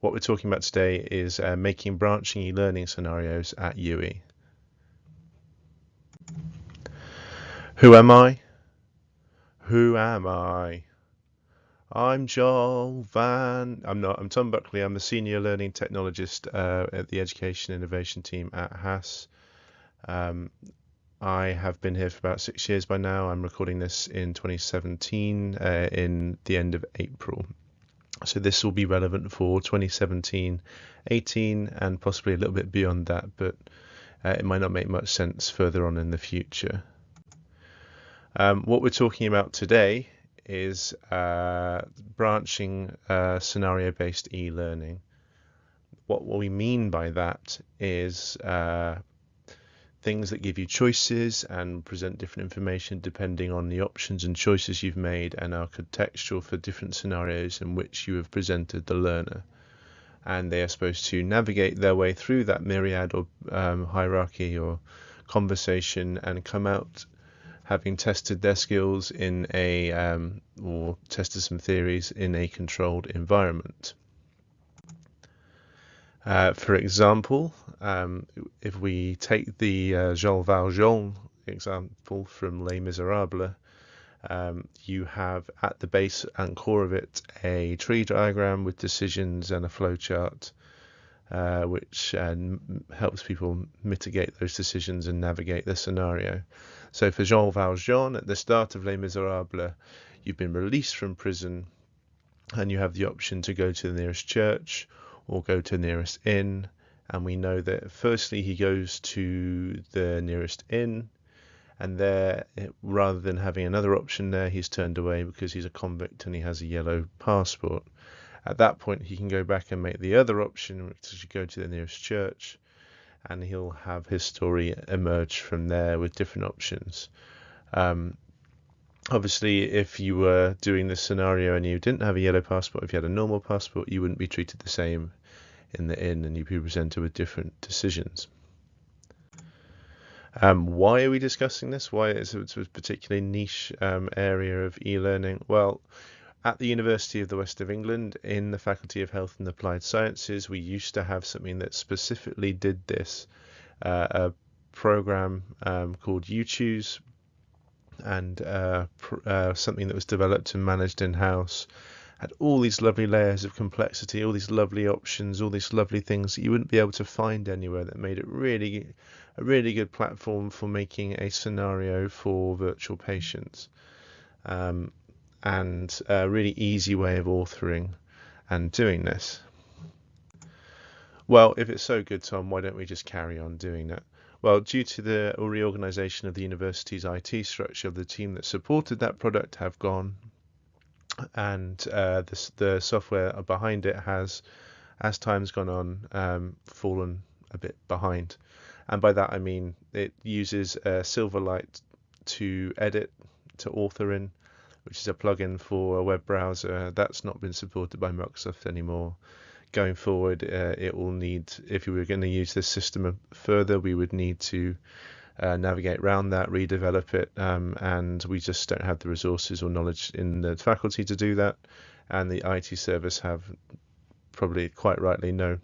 What we're talking about today is making branching e-learning scenarios at UE. Who am I? Who am I? I'm Joel Van. I'm Tom Buckley. I'm the Senior Learning Technologist at the Education Innovation Team at HAS. I have been here for about 6 years by now. I'm recording this in 2017 in the end of April. So this will be relevant for 2017, 18 and possibly a little bit beyond that, but it might not make much sense further on in the future. What we're talking about today is branching scenario-based e-learning. What we mean by that is things that give you choices and present different information depending on the options and choices you've made and are contextual for different scenarios in which you have presented the learner. And they are supposed to navigate their way through that myriad or hierarchy or conversation and come out having tested their skills in a or tested some theories in a controlled environment. For example, if we take the Jean Valjean example from Les Miserables, you have at the base and core of it a tree diagram with decisions and a flowchart, which helps people mitigate those decisions and navigate the scenario. So for Jean Valjean, at the start of Les Miserables, you've been released from prison and you have the option to go to the nearest church or go to the nearest inn, and we know that firstly he goes to the nearest inn, and there, rather than having another option there, he's turned away because he's a convict and he has a yellow passport. At that point he can go back and make the other option, which is to go to the nearest church, and he'll have his story emerge from there with different options. Obviously, if you were doing this scenario and you didn't have a yellow passport, if you had a normal passport, you wouldn't be treated the same in the inn and you'd be presented with different decisions. Why are we discussing this? Why is it a particularly niche area of e-learning? Well, at the University of the West of England, in the Faculty of Health and Applied Sciences, we used to have something that specifically did this, a program called uChoose, and something that was developed and managed in-house, had all these lovely layers of complexity, all these lovely options, all these lovely things that you wouldn't be able to find anywhere, that made it a really good platform for making a scenario for virtual patients, and a really easy way of authoring and doing this. Well, if it's so good, Tom, why don't we just carry on doing that? Well, due to the reorganization of the university's IT structure, the team that supported that product have gone, and the software behind it has, as time's gone on, fallen a bit behind. And by that I mean it uses Silverlight to edit, to author in, which is a plugin for a web browser. That's not been supported by Microsoft anymore. Going forward, it will need, if we were going to use this system further, we would need to navigate around that, redevelop it, and we just don't have the resources or knowledge in the faculty to do that, and the IT service have probably quite rightly no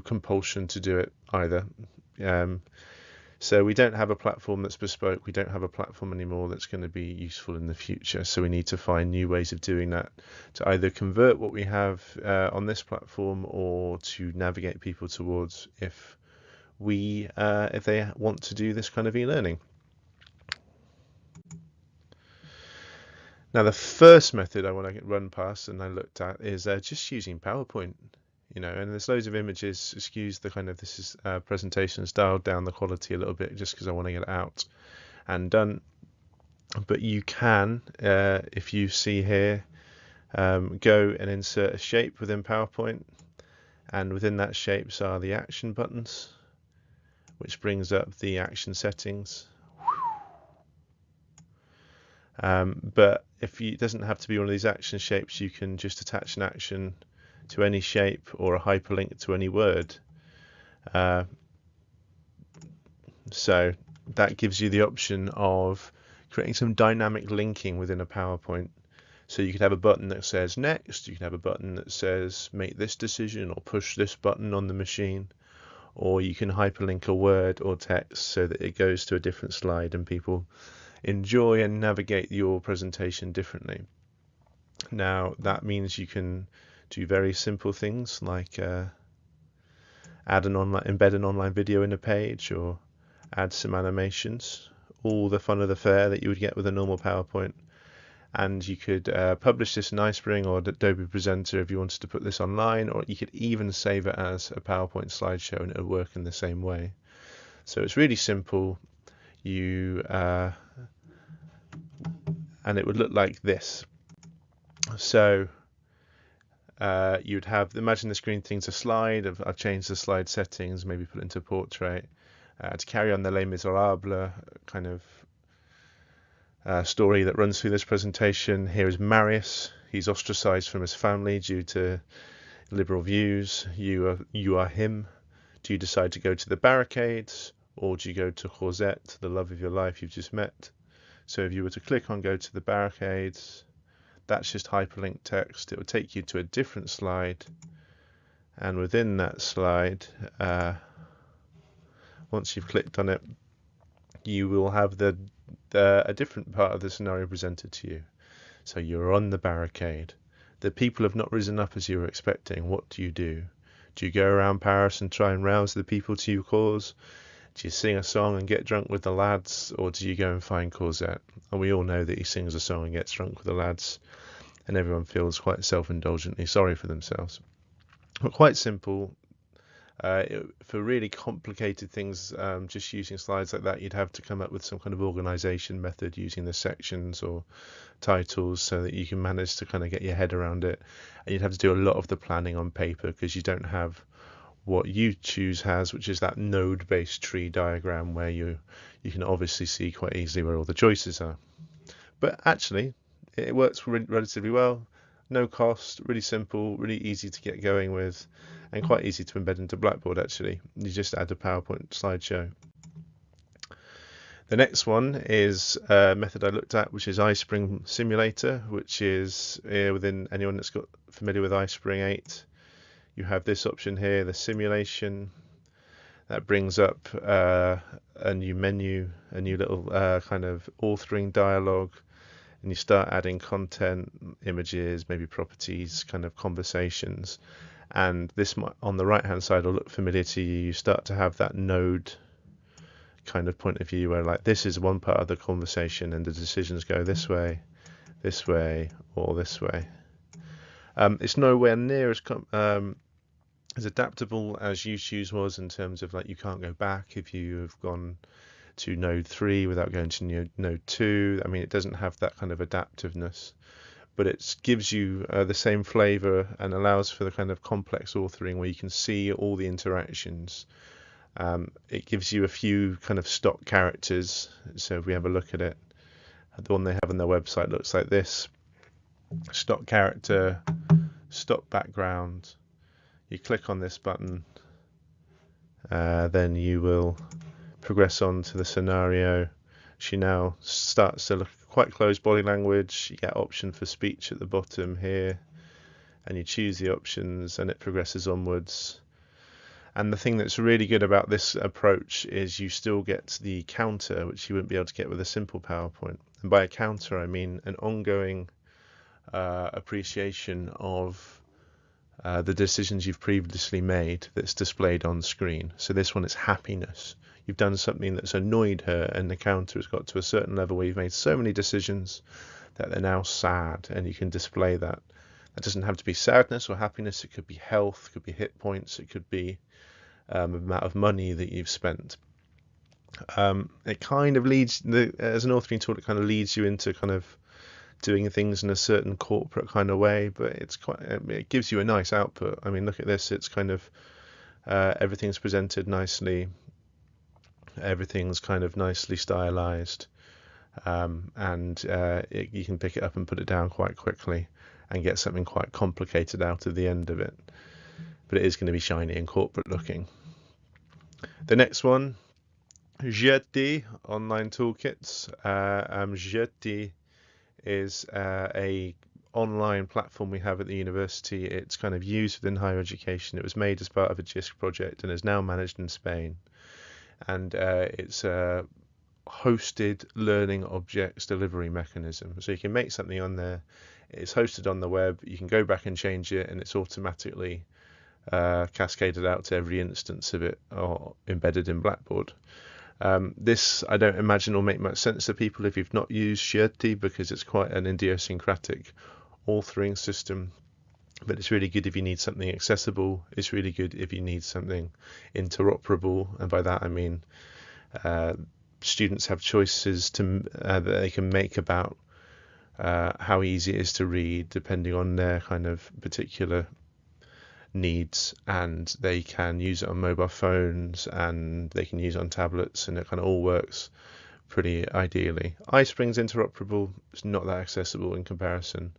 compulsion to do it either. So we don't have a platform that's bespoke. We don't have a platform anymore that's going to be useful in the future. So we need to find new ways of doing that, to either convert what we have on this platform or to navigate people towards if they want to do this kind of e-learning. Now, the first method I want to run past and I looked at is just using PowerPoint. And there's loads of images. Excuse the kind of presentations, dialed down the quality a little bit just because I want to get it out and done. But you can, if you see here, go and insert a shape within PowerPoint, and within that shapes are the action buttons, which brings up the action settings. But it doesn't have to be one of these action shapes. You can just attach an action to any shape or a hyperlink to any word. So that gives you the option of creating some dynamic linking within a PowerPoint So you could have a button that says next, you can have a button that says make this decision or push this button on the machine, or you can hyperlink a word or text so that it goes to a different slide and people enjoy and navigate your presentation differently. Now that means you can do very simple things like embed an online video in a page, or add some animations, all the fun of the fair that you would get with a normal PowerPoint. And you could publish this in iSpring or Adobe Presenter if you wanted to put this online, or you could even save it as a PowerPoint slideshow and it would work in the same way. So it's really simple. And it would look like this. So you'd have, imagine the screen thing's a slide. I've changed the slide settings, maybe put it into portrait. To carry on the Les Miserables kind of story that runs through this presentation. Here is Marius. He's ostracized from his family due to liberal views. You are him. Do you decide to go to the barricades, or do you go to Cosette, the love of your life you've just met? So if you were to click on go to the barricades, that's just hyperlinked text. It will take you to a different slide, and within that slide, once you've clicked on it, you will have a different part of the scenario presented to you. So you're on the barricade. The people have not risen up as you were expecting. What do? Do you go around Paris and try and rouse the people to your cause? Do you sing a song and get drunk with the lads, or do you go and find Cosette? And we all know that he sings a song and gets drunk with the lads, and everyone feels quite self-indulgently sorry for themselves. But quite simple. For really complicated things, just using slides like that, you'd have to come up with some kind of organization method using the sections or titles so that you can manage to kind of get your head around it. And you'd have to do a lot of the planning on paper because you don't have what uChoose has, which is that node-based tree diagram where you can obviously see quite easily where all the choices are. But actually, it works relatively well. No cost, really simple, really easy to get going with, and quite easy to embed into Blackboard actually. You just add a PowerPoint slideshow. The next one is a method I looked at, which is iSpring Simulator, which is within anyone that's got familiar with iSpring 8. You have this option here, the simulation. That brings up a new menu, a new little kind of authoring dialogue. And you start adding content, images, maybe properties, kind of conversations. And this on the right hand side will look familiar to you. You start to have that node kind of point of view where like this is one part of the conversation and the decisions go this way, or this way. It's nowhere near as adaptable as uChoose was in terms of like you can't go back if you have gone to node 3 without going to node 2. I mean, it doesn't have that kind of adaptiveness, but it gives you the same flavor and allows for the kind of complex authoring where you can see all the interactions. It gives you a few kind of stock characters. So if we have a look at it, the one they have on their website looks like this: stock character, stock background. You click on this button, then you will progress on to the scenario. She now starts to look quite close body language. You get option for speech at the bottom here, and you choose the options and it progresses onwards. And the thing that's really good about this approach is you still get the counter, which you wouldn't be able to get with a simple PowerPoint. And by a counter, I mean an ongoing appreciation of the decisions you've previously made that's displayed on screen. So this one is happiness. You've done something that's annoyed her, and the counter has got to a certain level where you've made so many decisions that they're now sad, and you can display that. That doesn't have to be sadness or happiness. It could be health, it could be hit points, it could be amount of money that you've spent. It kind of leads, as an authoring tool, it kind of leads you into kind of doing things in a certain corporate kind of way, but it gives you a nice output. I mean, look at this. It's kind of everything's presented nicely. Everything's kind of nicely stylized, and you can pick it up and put it down quite quickly and get something quite complicated out of the end of it. But it is going to be shiny and corporate looking. The next one, XERTE online toolkits. XERTE is a online platform we have at the university. It's kind of used within higher education. It was made as part of a GISC project and is now managed in Spain. And it's a hosted learning objects delivery mechanism. So you can make something on there. It's hosted on the web. You can go back and change it, and it's automatically cascaded out to every instance of it or embedded in Blackboard. This, I don't imagine, will make much sense to people if you've not used XERTE, because it's quite an idiosyncratic authoring system. But it's really good if you need something accessible. It's really good if you need something interoperable, and by that I mean students have choices that they can make about how easy it is to read depending on their kind of particular needs, and they can use it on mobile phones and they can use it on tablets, and it kind of all works pretty ideally. ISPRING's interoperable. It's not that accessible in comparison.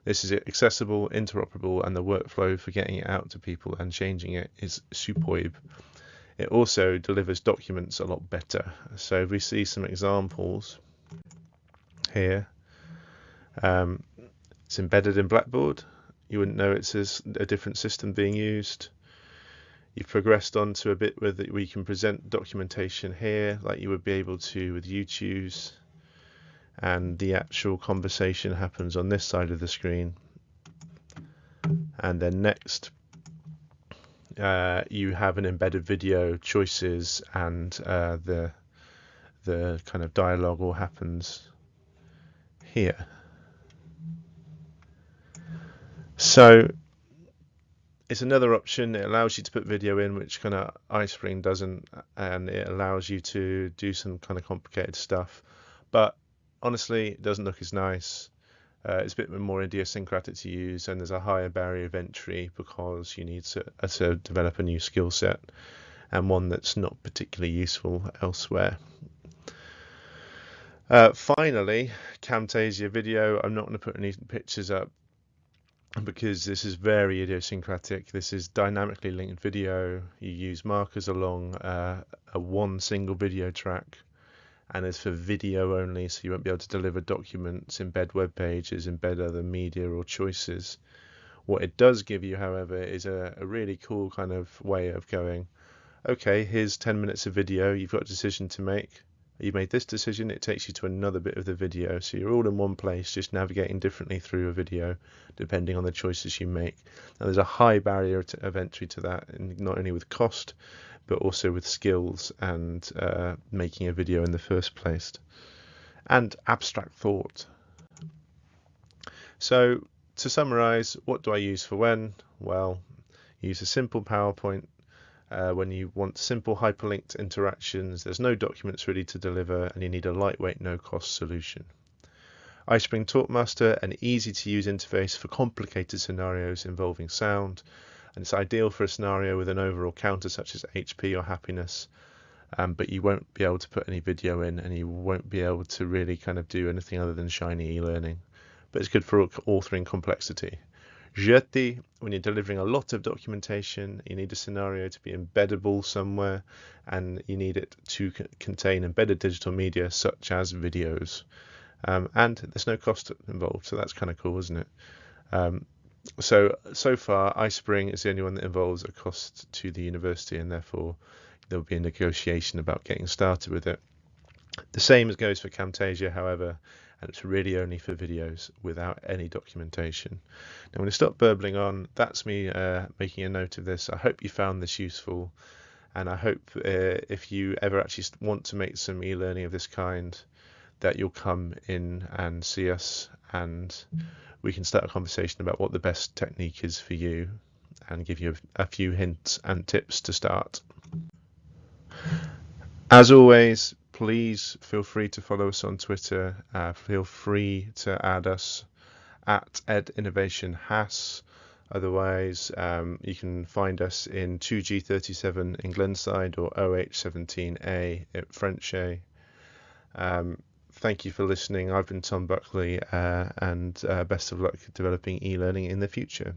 This is accessible, interoperable, and the workflow for getting it out to people and changing it is superb. It also delivers documents a lot better. So if we see some examples here, it's embedded in Blackboard. You wouldn't know it's a different system being used. You've progressed on to a bit where we can present documentation here, like you would be able to with uChoose, and the actual conversation happens on this side of the screen. And then next, you have an embedded video, choices, and the kind of dialogue all happens here. So it's another option. It allows you to put video in, which kind of ISPRING doesn't, and it allows you to do some kind of complicated stuff. But honestly, it doesn't look as nice. It's a bit more idiosyncratic to use, and there's a higher barrier of entry because you need to develop a new skill set, and one that's not particularly useful elsewhere. Finally, CAMTASIA video. I'm not going to put any pictures up because this is very idiosyncratic. This is dynamically linked video. You use markers along one single video track, and it's for video only, so you won't be able to deliver documents, embed web pages, embed other media or choices. What it does give you, however, is a really cool kind of way of going, okay, here's 10 minutes of video, you've got a decision to make. You made this decision, it takes you to another bit of the video, so you're all in one place, just navigating differently through a video depending on the choices you make. Now there's a high barrier of entry to that, and not only with cost but also with skills and making a video in the first place, and abstract thought. So to summarize, what do I use for when? Well, use a simple PowerPoint when you want simple hyperlinked interactions, there's no documents ready to deliver, and you need a lightweight, no-cost solution. ISPRING TALKMASTER, an easy-to-use interface for complicated scenarios involving sound, and it's ideal for a scenario with an overall counter such as HP or happiness, but you won't be able to put any video in, and you won't be able to really kind of do anything other than shiny e-learning. But it's good for authoring complexity. XERTE, when you're delivering a lot of documentation, you need a scenario to be embeddable somewhere, and you need it to contain embedded digital media such as videos. And there's no cost involved, so that's kind of cool, isn't it? So far, ISPRING is the only one that involves a cost to the university, and therefore there will be a negotiation about getting started with it. The same as goes for CAMTASIA, however, and it's really only for videos without any documentation. Now, I'm going to stop burbling on. That's me making a note of this. I hope you found this useful, and I hope if you ever actually want to make some e-learning of this kind, that you'll come in and see us, and we can start a conversation about what the best technique is for you and give you a few hints and tips to start. As always, please feel free to follow us on Twitter. Feel free to add us at edinnovationhas. Otherwise, you can find us in 2G37 in Glenside or OH17A at Frenchay. Thank you for listening. I've been Tom Buckley, and best of luck developing e-learning in the future.